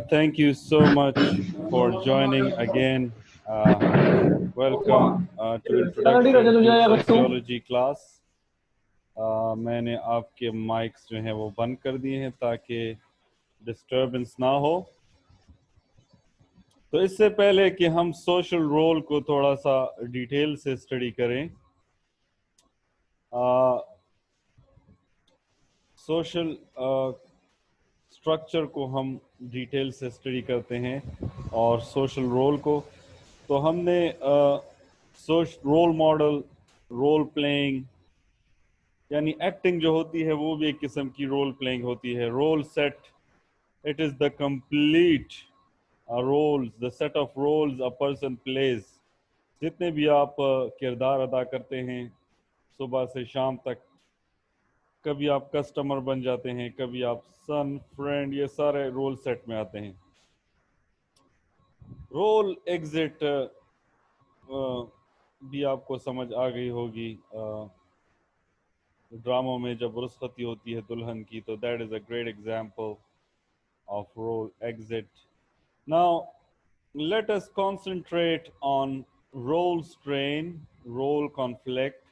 Thank you so much for joining again. Welcome to Introduction to Sociology class. मैंने आपके mics जो हैं वो बंद कर दिए हैं ताकि डिस्टर्बेंस ना हो। तो इससे पहले कि हम सोशल रोल को थोड़ा सा डिटेल से स्टडी करें, सोशल स्ट्रक्चर को हम डिटेल से स्टडी करते हैं और सोशल रोल को। तो हमने रोल मॉडल, रोल प्लेइंग यानी एक्टिंग जो होती है वो भी एक किस्म की रोल प्लेइंग होती है। Role set, it is the complete roles, the set of roles a person plays. जितने भी आप किरदार अदा करते हैं सुबह से शाम तक, कभी आप कस्टमर बन जाते हैं, कभी आप सन, फ्रेंड, ये सारे रोल सेट में आते हैं। रोल एग्जिट भी आपको समझ आ गई होगी। ड्रामों में जब रुखसती होती है दुल्हन की, तो that is a great example of role exit. Now let us concentrate on role strain, role conflict,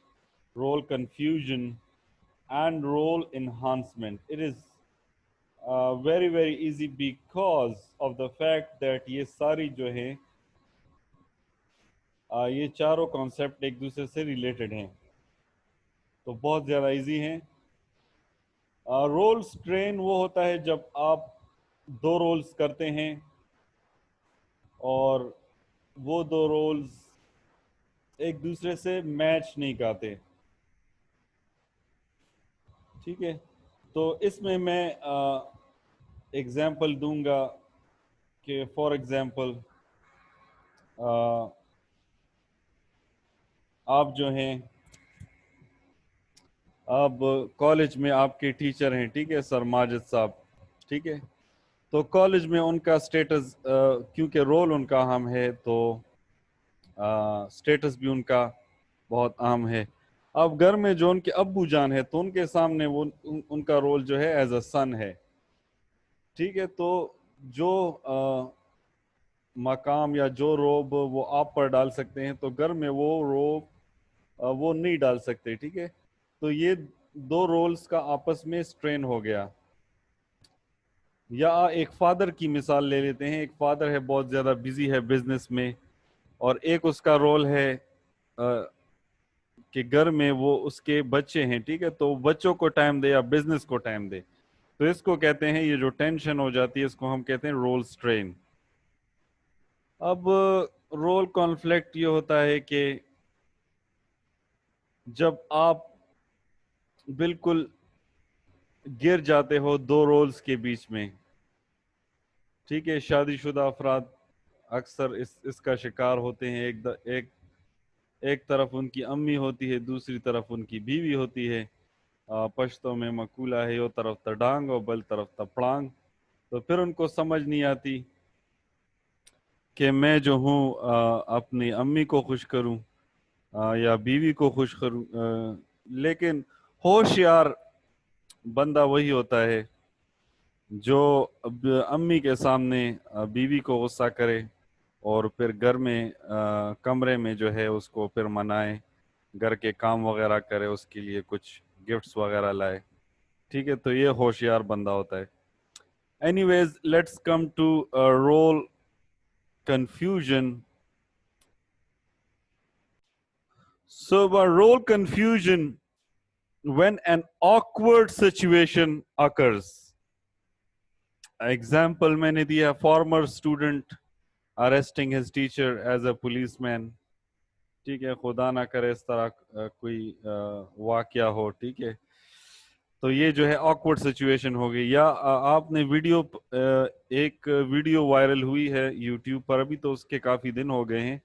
role confusion, and role enhancement. It is very very easy because of the fact that ये सारी जो हैं ये चारों concept एक दूसरे से related हैं, तो बहुत ज़्यादा इजी हैं। रोल स्ट्रेन वो होता है जब आप दो रोल्स करते हैं और वो दो रोल्स एक दूसरे से मैच नहीं करते, ठीक है। तो इसमें मैं एग्जांपल दूंगा कि फॉर एग्जांपल आप जो हैं, अब कॉलेज में आपके टीचर हैं, ठीक है, सर माजिद साहब, ठीक है। तो कॉलेज में उनका स्टेटस, क्योंकि रोल उनका अहम है, तो स्टेटस भी उनका बहुत अहम है। अब घर में जो उनके अब्बू जान है, तो उनके सामने वो उनका रोल जो है एज अ सन है, ठीक है। तो जो मकाम या जो रोब वो आप पर डाल सकते हैं, तो घर में वो रोब वो नहीं डाल सकते, ठीक है। तो ये दो रोल्स का आपस में स्ट्रेन हो गया। या एक फादर की मिसाल ले लेते हैं। एक फादर है, बहुत ज़्यादा बिजी है बिजनेस में, और एक उसका रोल है कि घर में वो उसके बच्चे हैं, ठीक है। तो बच्चों को टाइम दे या बिजनेस को टाइम दे, तो इसको कहते हैं, ये जो टेंशन हो जाती है इसको हम कहते हैं रोल स्ट्रेन। अब रोल कॉन्फ्लिक्ट ये होता है कि जब आप बिल्कुल गिर जाते हो दो रोल्स के बीच में, ठीक है। शादीशुदा अफराद अक्सर इसका शिकार होते हैं। एक तरफ उनकी अम्मी होती है, दूसरी तरफ उनकी बीवी होती है। पश्तो में मकूला है, यो तरफ तडांग और बल तरफ तपड़ांग। तो फिर उनको समझ नहीं आती कि मैं जो हूँ अपनी अम्मी को खुश करूँ या बीवी को खुश करूँ। लेकिन होशियार बंदा वही होता है जो अम्मी के सामने बीवी को गुस्सा करे और फिर घर में कमरे में जो है उसको फिर मनाए, घर के काम वगैरह करे, उसके लिए कुछ गिफ्ट्स वगैरह लाए, ठीक है। तो ये होशियार बंदा होता है। Anyways, let's come to role confusion. So a role confusion when an awkward situation occurs. Example मैंने दिया, former student arresting his teacher as a policeman, ठीक है। खुदा ना करे इस तरह कोई वाकया हो, ठीक है। तो ये जो है awkward situation हो गई। या आपने वीडियो, एक वीडियो वायरल हुई है YouTube पर, अभी तो उसके काफ़ी दिन हो गए हैं,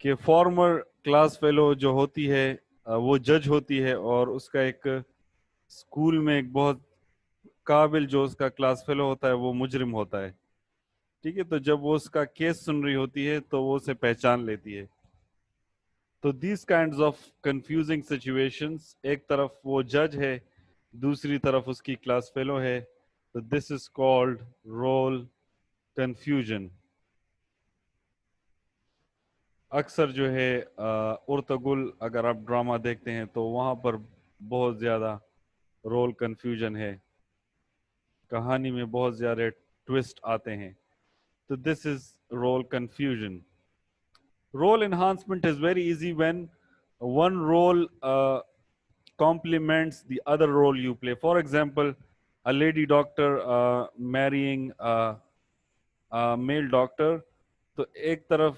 कि फॉर्मर क्लास फेलो जो होती है वो जज होती है, और उसका एक स्कूल में एक बहुत काबिल जो उसका क्लास फेलो होता है वो मुजरिम होता है, ठीक है। तो जब वो उसका केस सुन रही होती है तो वो उसे पहचान लेती है। तो this kinds of confusing situations, एक तरफ वो जज है, दूसरी तरफ उसकी क्लास फेलो है, تو this is called role confusion. اکثر جو ہے ارطغرل اگر آپ ڈرامہ دیکھتے ہیں تو وہاں پر بہت زیادہ رول کنفیوژن ہے, کہانی میں بہت زیادہ ٹوسٹ آتے ہیں. تو this is role confusion. Role enhancement is very easy when one role complements the other role you play. For example, a lady doctor marrying a male doctor. تو ایک طرف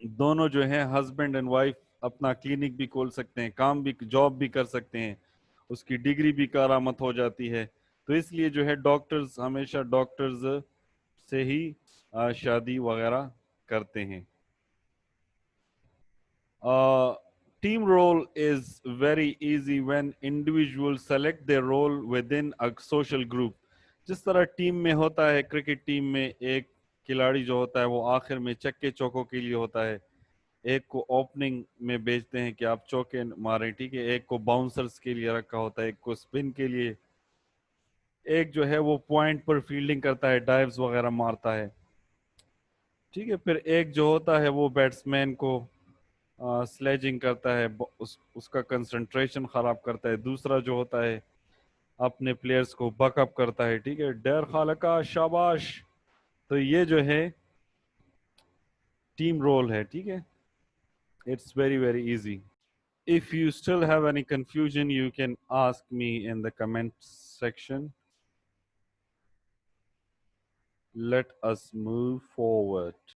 دونوں جو ہیں ہسبینڈ اینڈ وائف اپنا کلینک بھی کھول سکتے ہیں, کام بھی, جاب بھی کر سکتے ہیں, اس کی ڈگری بھی کارآمد ہو جاتی ہے. تو اس لیے جو ہے ڈاکٹرز ہمیشہ ڈاکٹرز سے ہی شادی وغیرہ کرتے ہیں. Team role is very easy when individuals select their role within a social group. جس طرح ٹیم میں ہوتا ہے, کرکٹ ٹیم میں ایک کھلاڑی جو ہوتا ہے وہ آخر میں چکے چوکوں کے لیے ہوتا ہے, ایک کو اوپننگ میں بھیجتے ہیں کہ آپ چوکے ماریں, ٹھیک ہے, ایک کو باؤنسرز کے لیے رکھا ہوتا ہے, ایک کو سپن کے لیے, ایک جو ہے وہ پوائنٹ پر فیلڈنگ کرتا ہے, ڈائیوز وغیرہ مارتا ہے, ٹھیک ہے, پھر ایک جو ہوتا ہے وہ بیٹسمین کو سلیجنگ کرتا ہے, اس کا کنسنٹریشن خراب کرتا ہے, دوسرا جو ہوتا ہے اپنے پلیئرز کو بک اپ کرتا ہے, ٹھیک ہے, ڈیر خالقہ شاباش. تو یہ جو ہے ٹیم رول ہے, ٹھیک ہے, it's very very easy. If you still have any confusion, you can ask me in the comment section. Let us move forward.